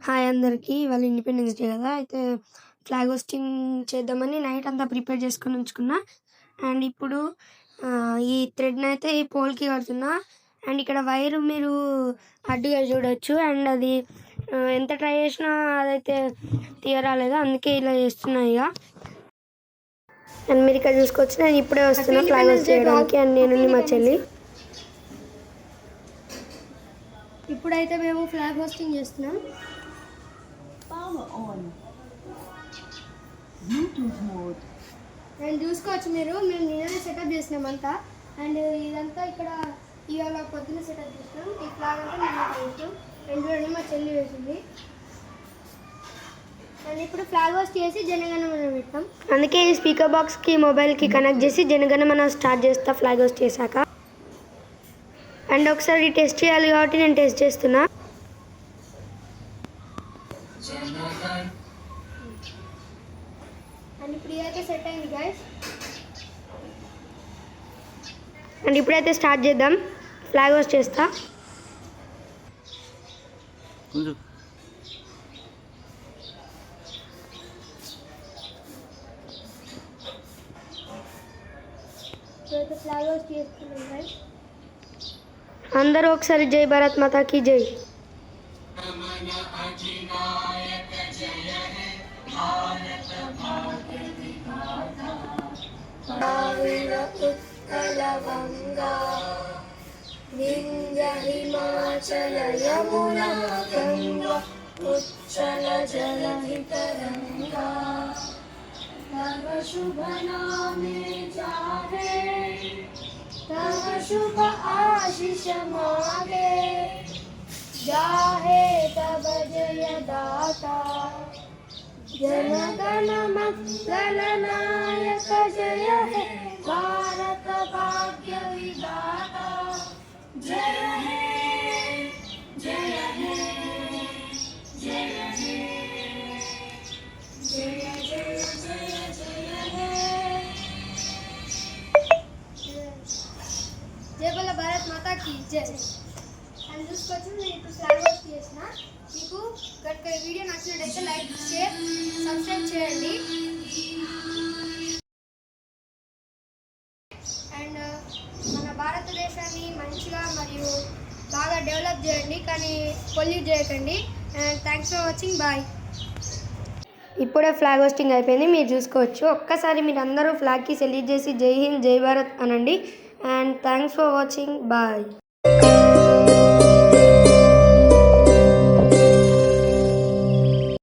Hi అందరికీ. ఇవాళ independence day కదా! అయితే ఫ్లాగ్ హోస్టింగ్ చేద్దామని నైట్ అంతా ప్రిపేర్ చేసుకొని ఉంచుకున్నా. అండ్ ఇప్పుడు ఈ థ్రెడ్‌నైతే ఈ పోల్‌కి కడుతున్నా. అండ్ ఇక్కడ వైరు మీరు అడ్డుగా చూడొచ్చు. అండ్ అది ఎంత ట్రై చేసినా అదైతే తీయరాలేదు. అందుకే ఇలా చేస్తున్నా ఇక. అండ్ మీరు ఇక్కడ చూసుకోవచ్చు, నేను ఇప్పుడే వస్తున్నా ఫ్లాగ్ హోస్ట్ చేయడానికి. అండ్ నేను మా చెల్లి ఇప్పుడైతే మేము ఫ్లాగ్ హోస్టింగ్ చేస్తున్నాం. అండ్ చూసుకోవచ్చు మేము నిన్ననే సెటప్ చేసినాం అంతా. అండ్ ఇదంతా ఇక్కడ ఇవాళ పొద్దున్న సెటప్ చేసినాం. ఈ ఫ్లాగ్ అంతా మేము వేసాం. రెండు మా చెల్లి వేసింది. అండ్ ఇప్పుడు ఫ్లాగ్ హోస్ట్ చేసి జనగణమన పెట్టాం. అందుకే ఈ స్పీకర్ బాక్స్కి మొబైల్కి కనెక్ట్ చేసి జనగణమన స్టార్ట్ చేస్తా ఫ్లాగ్ హోస్ట్ చేశాక. అండ్ ఒకసారి టెస్ట్ చేయాలి కాబట్టి నేను టెస్ట్ చేస్తున్నా. అండ్ ఇప్పుడు ఇదైతే సెట్ అయింది గైస్. అండ్ ఇప్పుడైతే స్టార్ట్ చేద్దాం. ఫ్లాగ్ హోస్ట్ చేస్తా. ఫ్లాగ్ హోస్ట్ చేస్తున్నాం గైస్. అందరూ ఒకసారి జై భారత్ మాతాకి జై. उत्कलगंगा विंध्य हिमाचल यमुना गंगा उच्चल जलधितरंगा तव शुभ नामे जागे तव शुभ आशीष मागे जाहे तब जय दाता जनगण मंगल नायक जय हे भारत भाग्य विधाता जय हे जय हे जय हे जय जय जय जय हे जय बोला भारत माता की जय. అండ్ చూసుకోవచ్చు నేను ఇప్పుడు ఫ్లాగ్ హోస్ట్ చేసిన. మీకు కనుక ఈ వీడియో నచ్చినట్టయితే లైక్ షేర్ సబ్స్క్రైబ్ చేయండి. అండ్ మన భారతదేశాన్ని మంచిగా మరియు బాగా డెవలప్ చేయండి, కానీ పొల్యూట్ చేయకండి. And thanks for watching. Bye. ఇప్పుడే ఫ్లాగ్ హోస్టింగ్ అయిపోయింది, మీరు చూసుకోవచ్చు. ఒక్కసారి మీరు అందరూ ఫ్లాగ్కి సెల్యూట్ చేసి జై హింద్ జై భారత్ అనండి. And thanks for watching. Bye.